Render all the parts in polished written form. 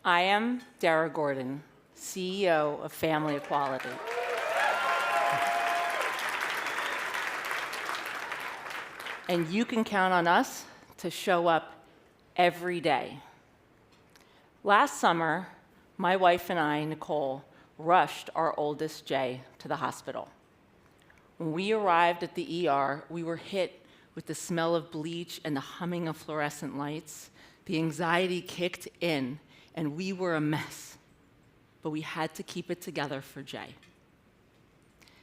I am Darra Gordon, CEO of Family Equality. And you can count on us to show up every day. Last summer, my wife and I, Nicole, rushed our oldest, Jay, to the hospital. When we arrived at the ER, we were hit with the smell of bleach and the humming of fluorescent lights. The anxiety kicked in, and we were a mess. But we had to keep it together for Jay.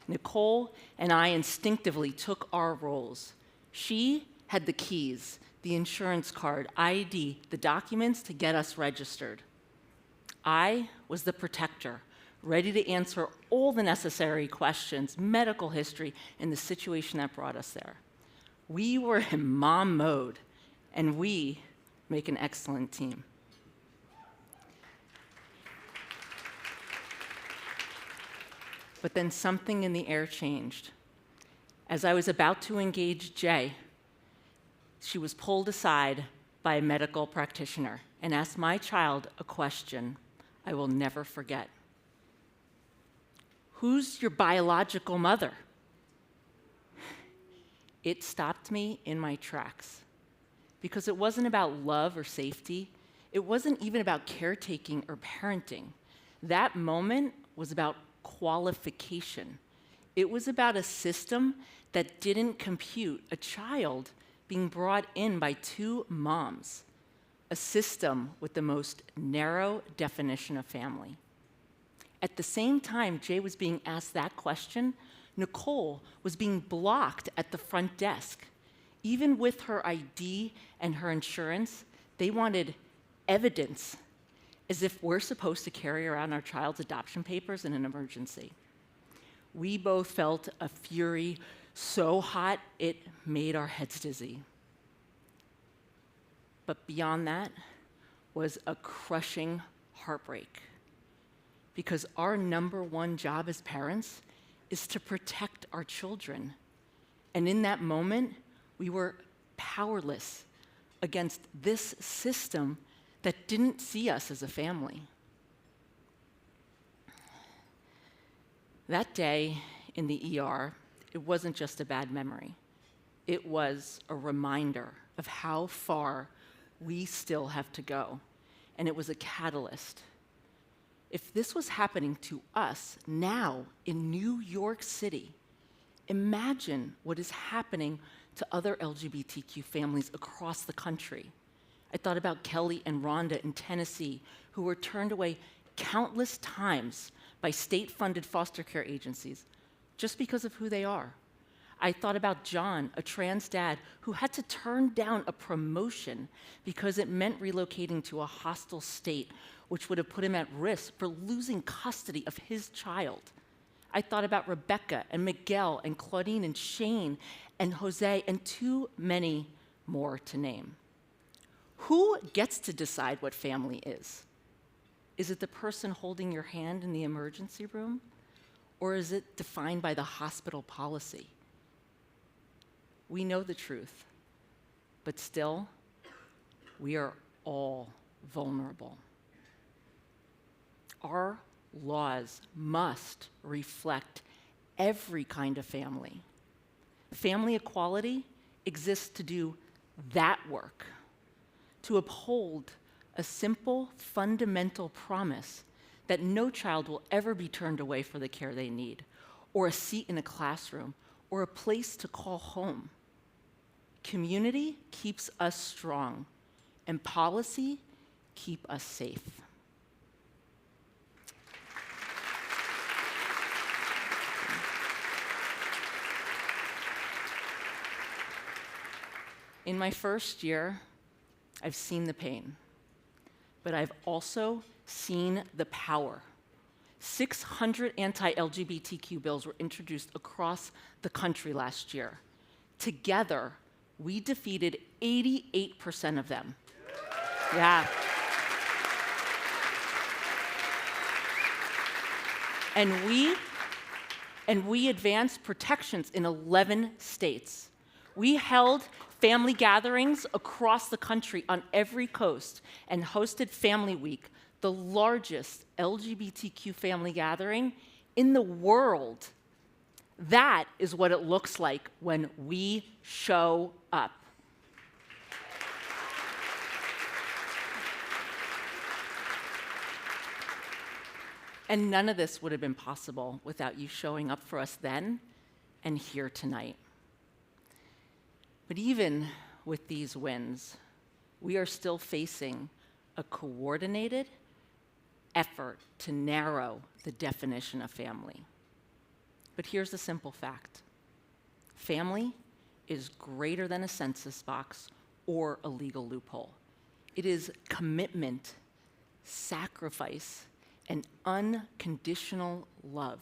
Nicole and I instinctively took our roles. She had the keys, the insurance card, ID, the documents to get us registered. I was the protector, ready to answer all the necessary questions, medical history, and the situation that brought us there. We were in mom mode, and we make an excellent team. But then something in the air changed. As I was about to engage Jay, she was pulled aside by a medical practitioner and asked my child a question I will never forget. Who's your biological mother? It stopped me in my tracks because it wasn't about love or safety. It wasn't even about caretaking or parenting. That moment was about qualification. It was about a system that didn't compute a child being brought in by two moms, a system with the most narrow definition of family. At the same time Jay was being asked that question, Nicole was being blocked at the front desk. Even with her ID and her insurance, they wanted evidence, as if we're supposed to carry around our child's adoption papers in an emergency. We both felt a fury so hot it made our heads dizzy. But beyond that was a crushing heartbreak, because our number one job as parents is to protect our children. And in that moment, we were powerless against this system that didn't see us as a family. That day in the ER, it wasn't just a bad memory. It was a reminder of how far we still have to go. And it was a catalyst. If this was happening to us now in New York City, imagine what is happening to other LGBTQ families across the country. I thought about Kelly and Rhonda in Tennessee, who were turned away countless times by state-funded foster care agencies just because of who they are. I thought about John, a trans dad, who had to turn down a promotion because it meant relocating to a hostile state, which would have put him at risk for losing custody of his child. I thought about Rebecca and Miguel and Claudine and Shane and Jose and too many more to name. Who gets to decide what family is? Is it the person holding your hand in the emergency room? Or is it defined by the hospital policy? We know the truth, but still, we are all vulnerable. Our laws must reflect every kind of family. Family equality exists to do that work, to uphold a simple, fundamental promise that no child will ever be turned away for the care they need, or a seat in a classroom, or a place to call home. Community keeps us strong, and policy keep us safe. In my first year, I've seen the pain, but I've also seen the power. 600 anti-LGBTQ bills were introduced across the country last year. Together, we defeated 88% of them. Yeah. And we advanced protections in 11 states. We held family gatherings across the country on every coast and hosted Family Week, the largest LGBTQ family gathering in the world. That is what it looks like when we show up. And none of this would have been possible without you showing up for us then and here tonight. But even with these wins, we are still facing a coordinated effort to narrow the definition of family. But here's the simple fact. Family is greater than a census box or a legal loophole. It is commitment, sacrifice, and unconditional love.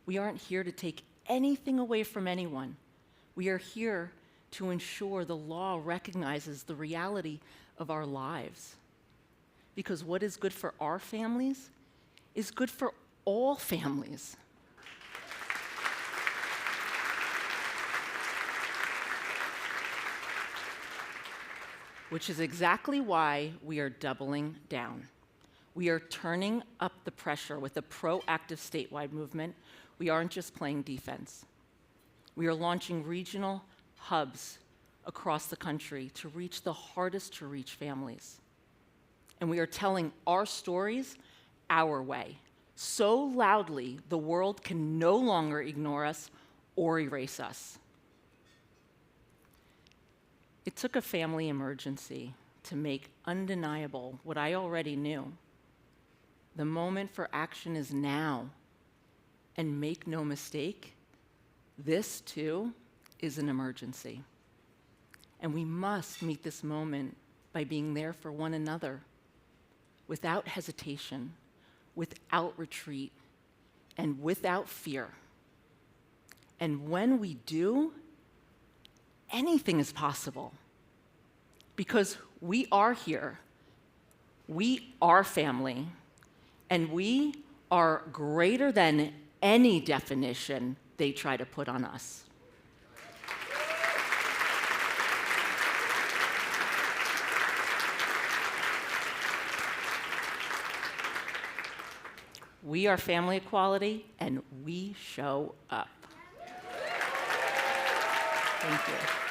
We aren't here to take anything away from anyone. We are here to ensure the law recognizes the reality of our lives. Because what is good for our families is good for all families. Which is exactly why we are doubling down. We are turning up the pressure with a proactive statewide movement. We aren't just playing defense. We are launching regional hubs across the country to reach the hardest to reach families. And we are telling our stories our way, so loudly the world can no longer ignore us or erase us. It took a family emergency to make undeniable what I already knew. The moment for action is now. And make no mistake, this too is an emergency. And we must meet this moment by being there for one another, without hesitation, without retreat, and without fear. And when we do, anything is possible. Because we are here, we are family, and we are greater than any definition they try to put on us. We are family equality, and we show up. Thank you.